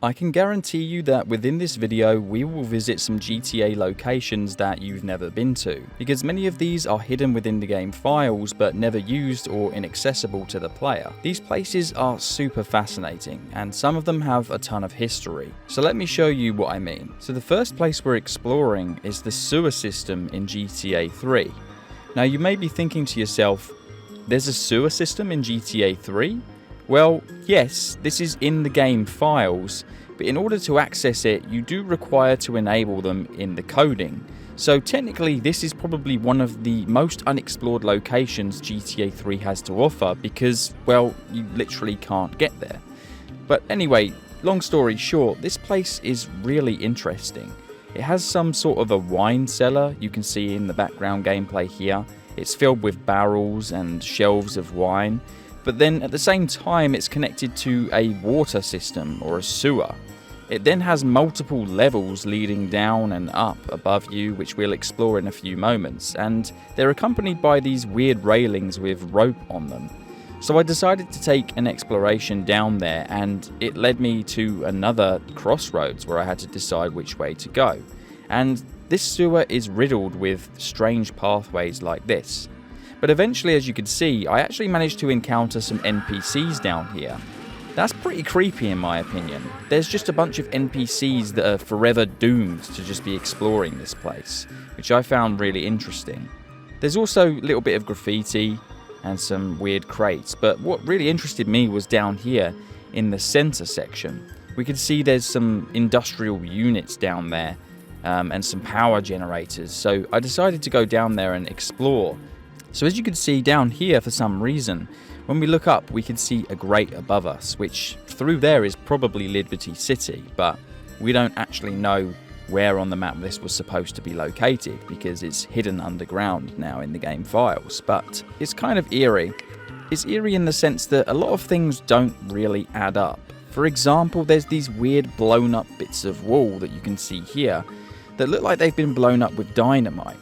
I can guarantee you that within this video we will visit some GTA locations that you've never been to, because many of these are hidden within the game files but never used or inaccessible to the player. These places are super fascinating and some of them have a ton of history, so let me show you what I mean. So the first place we're exploring is the sewer system in GTA 3. Now you may be thinking to yourself, there's a sewer system in GTA 3? Well, yes, this is in the game files, but in order to access it, you do require to enable them in the coding. So technically, this is probably one of the most unexplored locations GTA 3 has to offer because, well, you literally can't get there. But anyway, long story short, this place is really interesting. It has some sort of a wine cellar you can see in the background gameplay here. It's filled with barrels and shelves of wine. But then at the same time it's connected to a water system or a sewer. It then has multiple levels leading down and up above you, which we'll explore in a few moments, and they're accompanied by these weird railings with rope on them. So I decided to take an exploration down there, and it led me to another crossroads where I had to decide which way to go. And this sewer is riddled with strange pathways like this. But eventually, as you can see, I actually managed to encounter some NPCs down here. That's pretty creepy in my opinion. There's just a bunch of NPCs that are forever doomed to just be exploring this place, which I found really interesting. There's also a little bit of graffiti and some weird crates, but what really interested me was down here in the center section. We could see there's some industrial units down there and some power generators, so I decided to go down there and explore. So as you can see down here, for some reason, when we look up we can see a grate above us, which through there is probably Liberty City, but we don't actually know where on the map this was supposed to be located because it's hidden underground now in the game files. But it's kind of eerie. It's eerie in the sense that a lot of things don't really add up. For example, there's these weird blown up bits of wall that you can see here that look like they've been blown up with dynamite.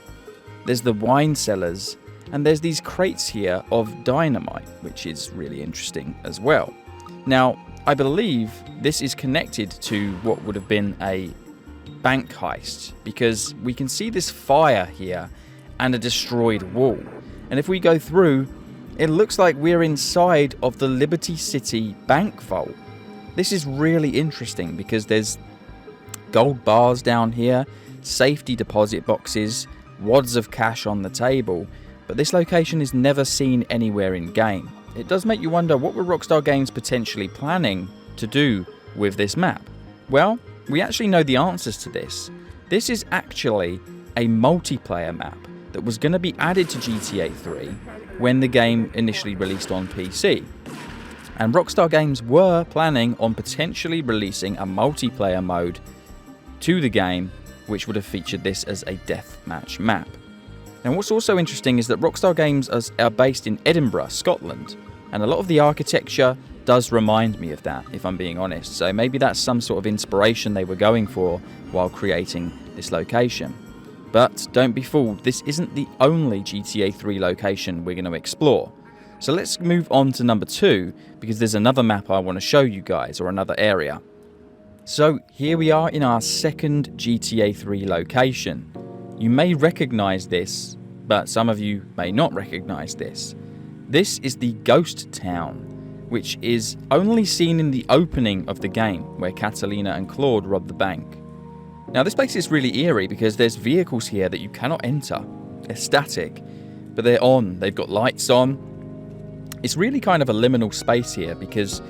There's the wine cellars, and there's these crates here of dynamite, which is really interesting as well. Now, I believe this is connected to what would have been a bank heist, because we can see this fire here and a destroyed wall. And if we go through, it looks like we're inside of the Liberty City bank vault. This is really interesting because there's gold bars down here, safety deposit boxes, wads of cash on the table, but this location is never seen anywhere in game. It does make you wonder, what were Rockstar Games potentially planning to do with this map? Well, we actually know the answers to this. This is actually a multiplayer map that was going to be added to GTA 3 when the game initially released on PC. And Rockstar Games were planning on potentially releasing a multiplayer mode to the game, which would have featured this as a deathmatch map. And what's also interesting is that Rockstar Games are based in Edinburgh, Scotland, and a lot of the architecture does remind me of that, if I'm being honest. So maybe that's some sort of inspiration they were going for while creating this location. But don't be fooled, this isn't the only GTA 3 location we're going to explore. So let's move on to number 2, because there's another map I want to show you guys, or another area. So here we are in our second GTA 3 location. You may recognize this, but some of you may not recognize this. This is the Ghost Town, which is only seen in the opening of the game, where Catalina and Claude rob the bank. Now this place is really eerie because there's vehicles here that you cannot enter. They're static, but they're on, they've got lights on. It's really kind of a liminal space here because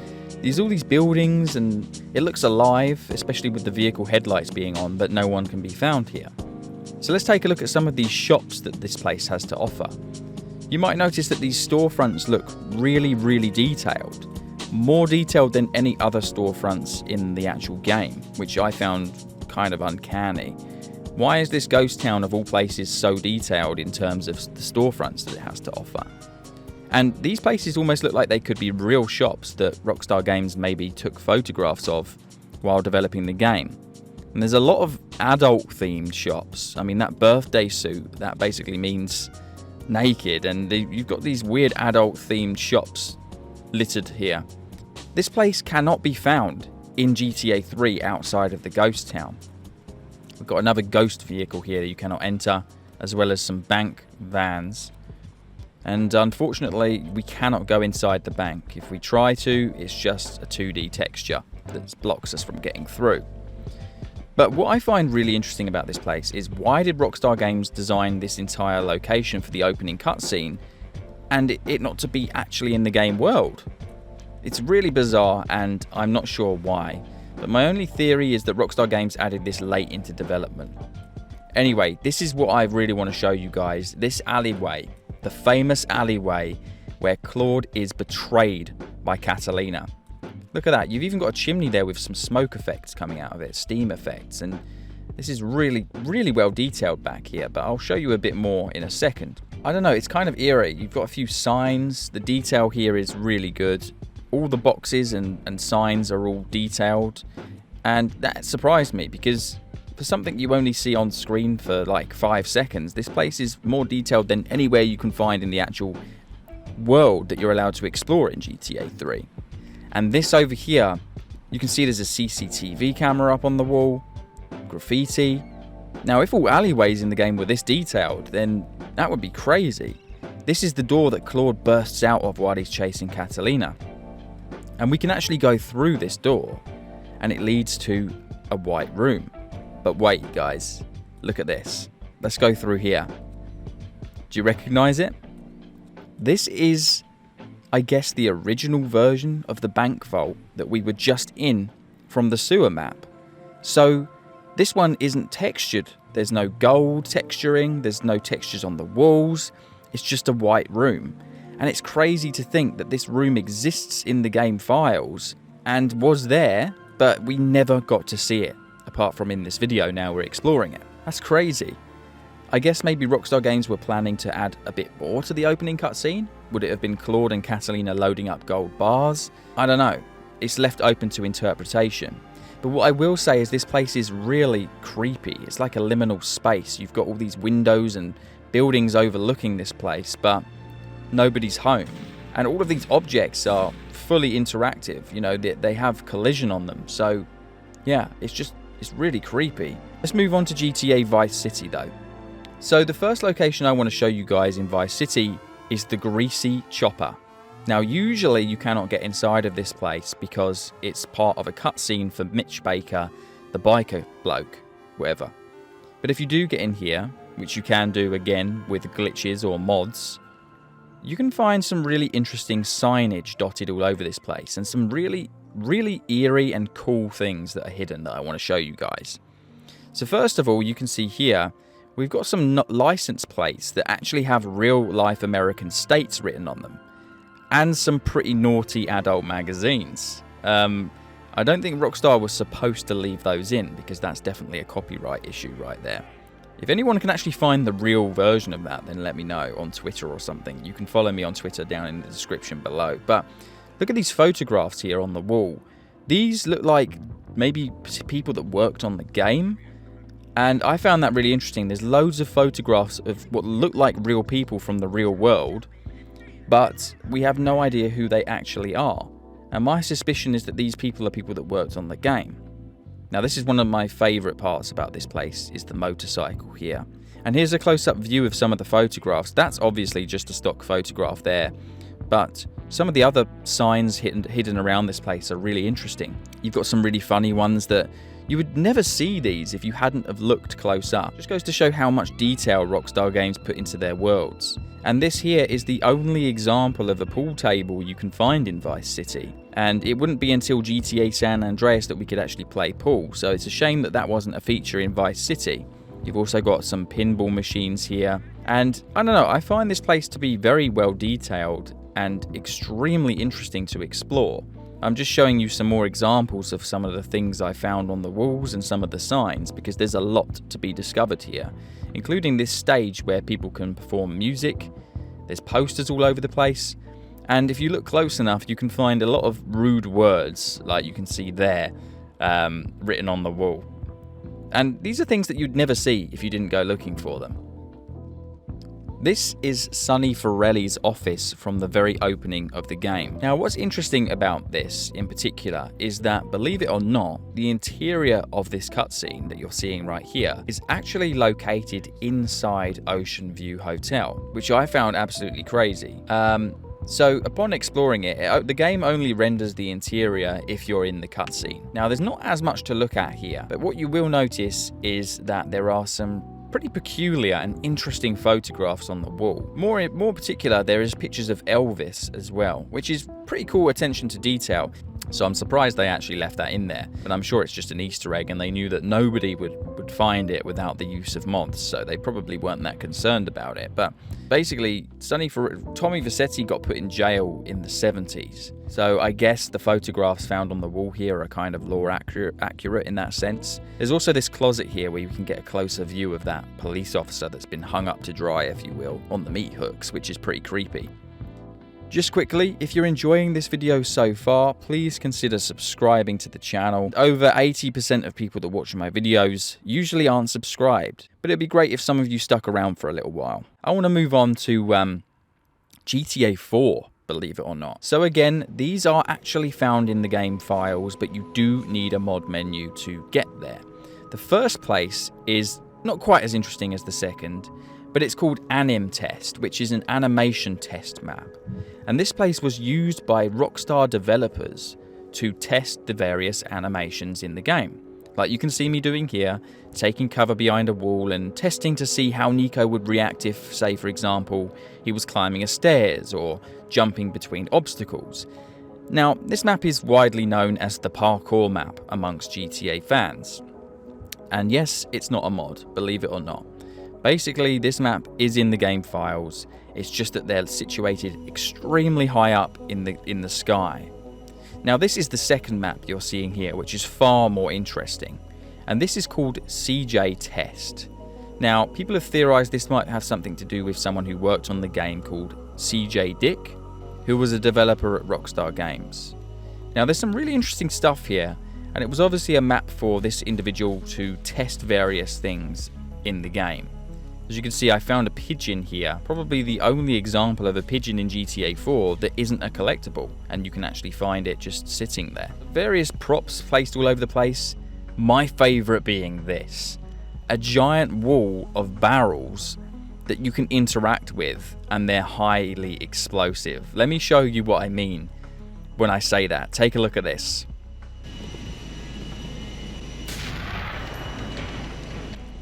there's all these buildings and it looks alive, especially with the vehicle headlights being on, but no one can be found here. So let's take a look at some of these shops that this place has to offer. You might notice that these storefronts look really, really detailed. More detailed than any other storefronts in the actual game, which I found kind of uncanny. Why is this ghost town of all places so detailed in terms of the storefronts that it has to offer? And these places almost look like they could be real shops that Rockstar Games maybe took photographs of while developing the game. And there's a lot of adult-themed shops. I mean, that birthday suit, that basically means naked, and you've got these weird adult-themed shops littered here. This place cannot be found in GTA 3 outside of the ghost town. We've got another ghost vehicle here that you cannot enter, as well as some bank vans. And unfortunately, we cannot go inside the bank. If we try to, it's just a 2D texture that blocks us from getting through. But what I find really interesting about this place is, why did Rockstar Games design this entire location for the opening cutscene and it not to be actually in the game world? It's really bizarre, and I'm not sure why. But my only theory is that Rockstar Games added this late into development. Anyway, this is what I really want to show you guys. This alleyway, the famous alleyway where Claude is betrayed by Catalina. Look at that. You've even got a chimney there with some smoke effects coming out of it, steam effects. And this is really, really well detailed back here, but I'll show you a bit more in a second. I don't know, it's kind of eerie. You've got a few signs. The detail here is really good. All the boxes and signs are all detailed, and that surprised me, because for something you only see on screen for like 5 seconds, this place is more detailed than anywhere you can find in the actual world that you're allowed to explore in GTA 3. And this over here, you can see there's a CCTV camera up on the wall, graffiti. Now, if all alleyways in the game were this detailed, then that would be crazy. This is the door that Claude bursts out of while he's chasing Catalina. And we can actually go through this door, and it leads to a white room. But wait, guys, look at this. Let's go through here. Do you recognize it? This is, I guess, the original version of the bank vault that we were just in from the sewer map. So this one isn't textured. There's no gold texturing. There's no textures on the walls. It's just a white room. And it's crazy to think that this room exists in the game files and was there, but we never got to see it, apart from in this video. Now we're exploring it. That's crazy. I guess maybe Rockstar Games were planning to add a bit more to the opening cutscene. Would it have been Claude and Catalina loading up gold bars? I don't know. It's left open to interpretation. But what I will say is this place is really creepy. It's like a liminal space. You've got all these windows and buildings overlooking this place, but nobody's home. And all of these objects are fully interactive. You know, they have collision on them. So yeah, it's really creepy. Let's move on to GTA Vice City though. So the first location I want to show you guys in Vice City is the Greasy Chopper. Now, usually you cannot get inside of this place because it's part of a cutscene for Mitch Baker, the biker bloke, whatever. But if you do get in here, which you can do again with glitches or mods, you can find some really interesting signage dotted all over this place, and some really, really eerie and cool things that are hidden that I want to show you guys. So first of all, you can see here, we've got some license plates that actually have real-life American states written on them, and some pretty naughty adult magazines. I don't think Rockstar was supposed to leave those in, because that's definitely a copyright issue right there. If anyone can actually find the real version of that, then let me know on Twitter or something. You can follow me on Twitter down in the description below. But look at these photographs here on the wall. These look like maybe people that worked on the game. And I found that really interesting. There's loads of photographs of what look like real people from the real world, but we have no idea who they actually are. And my suspicion is that these people are people that worked on the game. Now, this is one of my favourite parts about this place, is the motorcycle here. And here's a close-up view of some of the photographs. That's obviously just a stock photograph there, but some of the other signs hidden around this place are really interesting. You've got some really funny ones that you would never see these if you hadn't have looked close up. Just goes to show how much detail Rockstar Games put into their worlds. And this here is the only example of a pool table you can find in Vice City. And it wouldn't be until GTA San Andreas that we could actually play pool, so it's a shame that that wasn't a feature in Vice City. You've also got some pinball machines here. And I don't know, I find this place to be very well detailed and extremely interesting to explore. I'm just showing you some more examples of some of the things I found on the walls and some of the signs, because there's a lot to be discovered here, including this stage where people can perform music. There's posters all over the place, and if you look close enough, you can find a lot of rude words, like you can see there, written on the wall. And these are things that you'd never see if you didn't go looking for them. This is Sonny Forelli's office from the very opening of the game. Now, what's interesting about this in particular is that, believe it or not, the interior of this cutscene that you're seeing right here is actually located inside Ocean View Hotel, which I found absolutely crazy. So upon exploring it, the game only renders the interior if you're in the cutscene. Now, there's not as much to look at here, but what you will notice is that there are some pretty peculiar and interesting photographs on the wall. More particular, there is pictures of Elvis as well, which is pretty cool attention to detail. So I'm surprised they actually left that in there, but I'm sure it's just an Easter egg and they knew that nobody would find it without the use of mods, so they probably weren't that concerned about it. But basically, Tommy Vercetti got put in jail in the 70s. So I guess the photographs found on the wall here are kind of lore accurate in that sense. There's also this closet here where you can get a closer view of that police officer that's been hung up to dry, if you will, on the meat hooks, which is pretty creepy. Just quickly, if you're enjoying this video so far, please consider subscribing to the channel. Over 80% of people that watch my videos usually aren't subscribed, but it'd be great if some of you stuck around for a little while. I want to move on to GTA 4, believe it or not. So again, these are actually found in the game files, but you do need a mod menu to get there. The first place is not quite as interesting as the second, but it's called Anim Test, which is an animation test map. And this place was used by Rockstar developers to test the various animations in the game. Like you can see me doing here, taking cover behind a wall and testing to see how Nico would react if, say for example, he was climbing a stairs or jumping between obstacles. Now, this map is widely known as the parkour map amongst GTA fans. And yes, it's not a mod, believe it or not. Basically, this map is in the game files, it's just that they're situated extremely high up in the sky. Now, this is the second map you're seeing here, which is far more interesting, and this is called CJ Test. Now, people have theorized this might have something to do with someone who worked on the game called CJ Dick, who was a developer at Rockstar Games. Now, there's some really interesting stuff here, and it was obviously a map for this individual to test various things in the game. As you can see, I found a pigeon here, probably the only example of a pigeon in GTA 4 that isn't a collectible, and you can actually find it just sitting there. Various props placed all over the place, my favourite being this. A giant wall of barrels that you can interact with, and they're highly explosive. Let me show you what I mean when I say that. Take a look at this.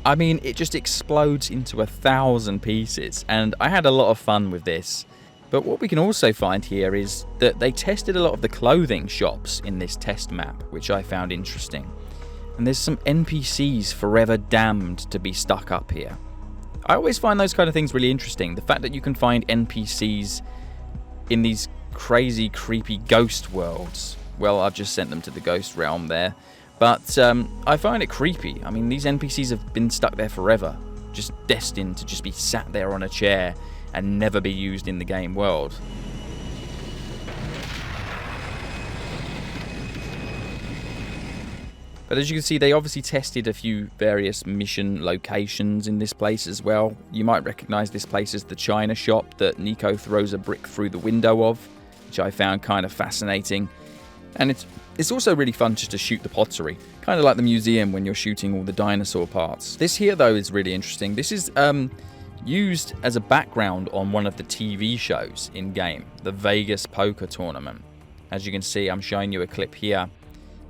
I mean, it just explodes into 1,000 pieces, and I had a lot of fun with this. But what we can also find here is that they tested a lot of the clothing shops in this test map, which I found interesting. And there's some NPCs forever damned to be stuck up here. I always find those kind of things really interesting. The fact that you can find NPCs in these crazy, creepy ghost worlds. Well, I've just sent them to the ghost realm there. But I find it creepy. I mean, these NPCs have been stuck there forever, just destined to just be sat there on a chair and never be used in the game world. But as you can see, they obviously tested a few various mission locations in this place as well. You might recognize this place as the China shop that Nico throws a brick through the window of, which I found kind of fascinating. And it's also really fun just to shoot the pottery, kind of like the museum when you're shooting all the dinosaur parts. This here, though, is really interesting. This is used as a background on one of the TV shows in-game, the Vegas Poker Tournament. As you can see, I'm showing you a clip here.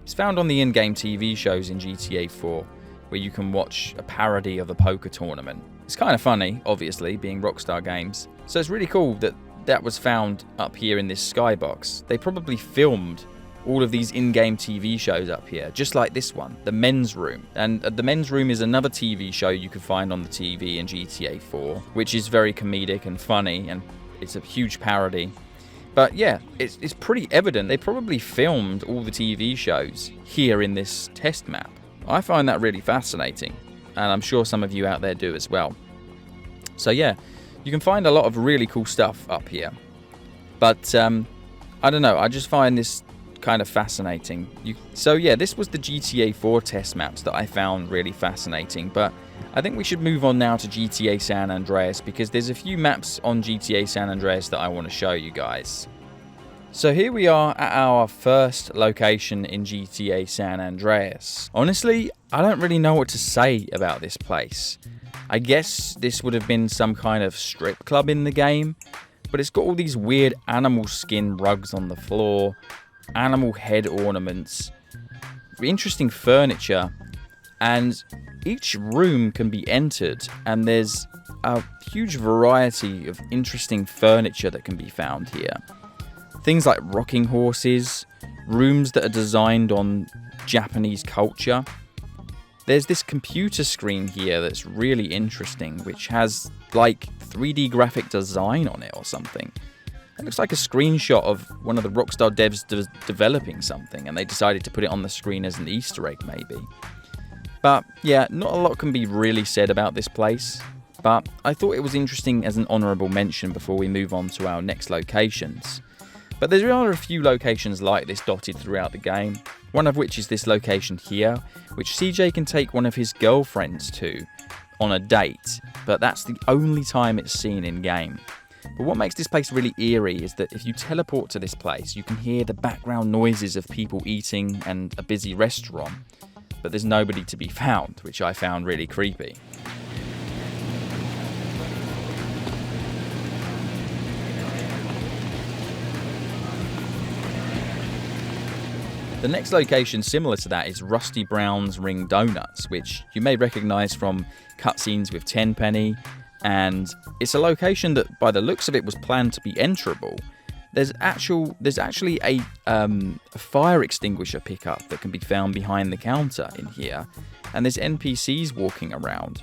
It's found on the in-game TV shows in GTA 4, where you can watch a parody of a poker tournament. It's kind of funny, obviously, being Rockstar Games. So it's really cool that that was found up here in this skybox. They probably filmed all of these in-game TV shows up here, just like this one, The Men's Room. And The Men's Room is another TV show you can find on the TV in GTA 4, which is very comedic and funny, and it's a huge parody. But yeah, it's pretty evident they probably filmed all the TV shows here in this test map. I find that really fascinating, and I'm sure some of you out there do as well. So yeah, you can find a lot of really cool stuff up here. But I don't know, I just find this kind of fascinating. So yeah, this was the GTA 4 test maps that I found really fascinating, but I think we should move on now to GTA San Andreas, because there's a few maps on GTA San Andreas that I want to show you guys. So here we are at our first location in GTA San Andreas. Honestly, I don't really know what to say about this place. I guess this would have been some kind of strip club in the game, but it's got all these weird animal skin rugs on the floor, animal head ornaments, interesting furniture, and each room can be entered, and there's a huge variety of interesting furniture that can be found here. Things like rocking horses, rooms that are designed on Japanese culture. There's this computer screen here that's really interesting, which has like 3D graphic design on it or something. It looks like a screenshot of one of the Rockstar devs developing something, and they decided to put it on the screen as an Easter egg maybe. But yeah, not a lot can be really said about this place, but I thought it was interesting as an honourable mention before we move on to our next locations. But there are a few locations like this dotted throughout the game, one of which is this location here, which CJ can take one of his girlfriends to on a date, but that's the only time it's seen in game. But what makes this place really eerie is that if you teleport to this place, you can hear the background noises of people eating and a busy restaurant, but there's nobody to be found, which I found really creepy. The next location similar to that is Rusty Brown's Ring Donuts, which you may recognise from cutscenes with Tenpenny, and it's a location that, by the looks of it, was planned to be enterable. There's actually a fire extinguisher pickup that can be found behind the counter in here, and there's NPCs walking around.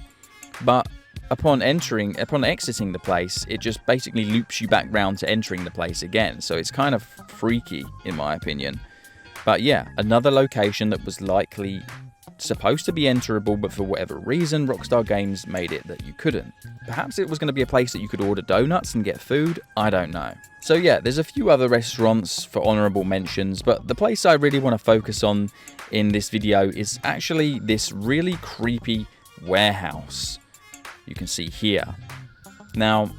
But upon exiting the place, it just basically loops you back round to entering the place again, so it's kind of freaky in my opinion. But yeah, another location that was likely supposed to be enterable, but for whatever reason, Rockstar Games made it that you couldn't. Perhaps it was going to be a place that you could order donuts and get food, I don't know. So yeah, there's a few other restaurants for honourable mentions, but the place I really want to focus on in this video is actually this really creepy warehouse you can see here. Now,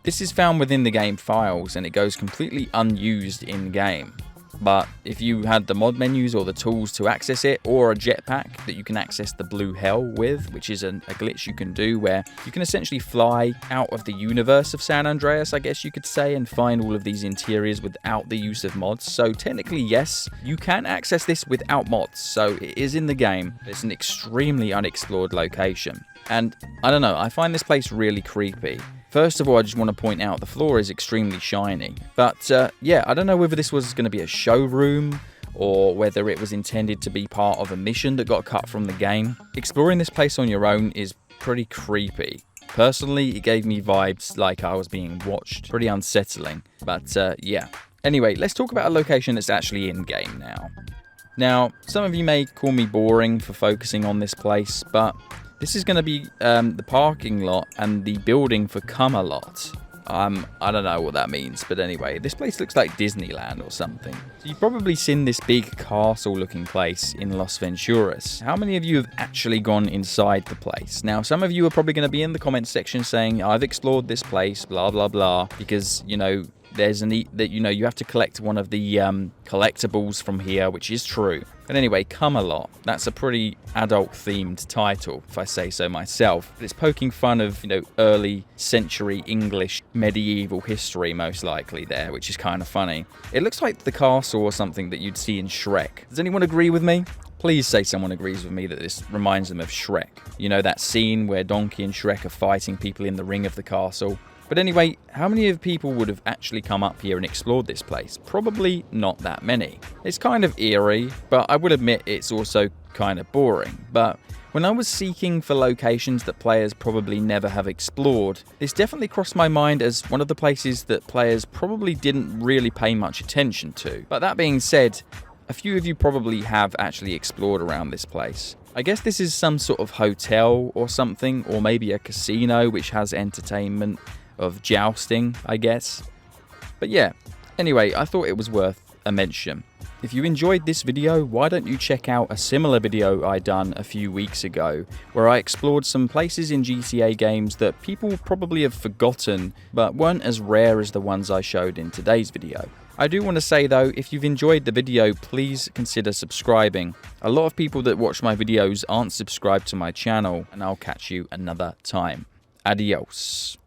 this is found within the game files, and it goes completely unused in-game. But if you had the mod menus or the tools to access it, or a jetpack that you can access the blue hell with, which is a glitch you can do where you can essentially fly out of the universe of San Andreas, I guess you could say, and find all of these interiors without the use of mods. So technically, yes, you can access this without mods, so it is in the game. It's an extremely unexplored location. And I don't know, I find this place really creepy. First of all, I just want to point out the floor is extremely shiny. But yeah, I don't know whether this was going to be a showroom or whether it was intended to be part of a mission that got cut from the game. Exploring this place on your own is pretty creepy. Personally, it gave me vibes like I was being watched. Pretty unsettling. But yeah. Anyway, let's talk about a location that's actually in-game now. Now, some of you may call me boring for focusing on this place, but this is going to be the parking lot and the building for Camelot. I don't know what that means, but anyway, this place looks like Disneyland or something. So you've probably seen this big castle-looking place in Las Venturas. How many of you have actually gone inside the place? Now, some of you are probably going to be in the comments section saying, I've explored this place, blah, blah, blah, because, you know, there's you have to collect one of the collectibles from here, which is true. But anyway, Camelot, that's a pretty adult-themed title, if I say so myself. It's poking fun of, early century English medieval history, most likely there, which is kind of funny. It looks like the castle or something that you'd see in Shrek. Does anyone agree with me? Please say someone agrees with me that this reminds them of Shrek. You know that scene where Donkey and Shrek are fighting people in the ring of the castle? But anyway, how many of people would have actually come up here and explored this place? Probably not that many. It's kind of eerie, but I will admit it's also kind of boring. But when I was seeking for locations that players probably never have explored, this definitely crossed my mind as one of the places that players probably didn't really pay much attention to. But that being said, a few of you probably have actually explored around this place. I guess this is some sort of hotel or something, or maybe a casino which has entertainment of jousting, I guess. But yeah, anyway, I thought it was worth a mention. If you enjoyed this video, why don't you check out a similar video I done a few weeks ago, where I explored some places in GTA games that people probably have forgotten, but weren't as rare as the ones I showed in today's video. I do want to say though, if you've enjoyed the video, please consider subscribing. A lot of people that watch my videos aren't subscribed to my channel, and I'll catch you another time. Adios.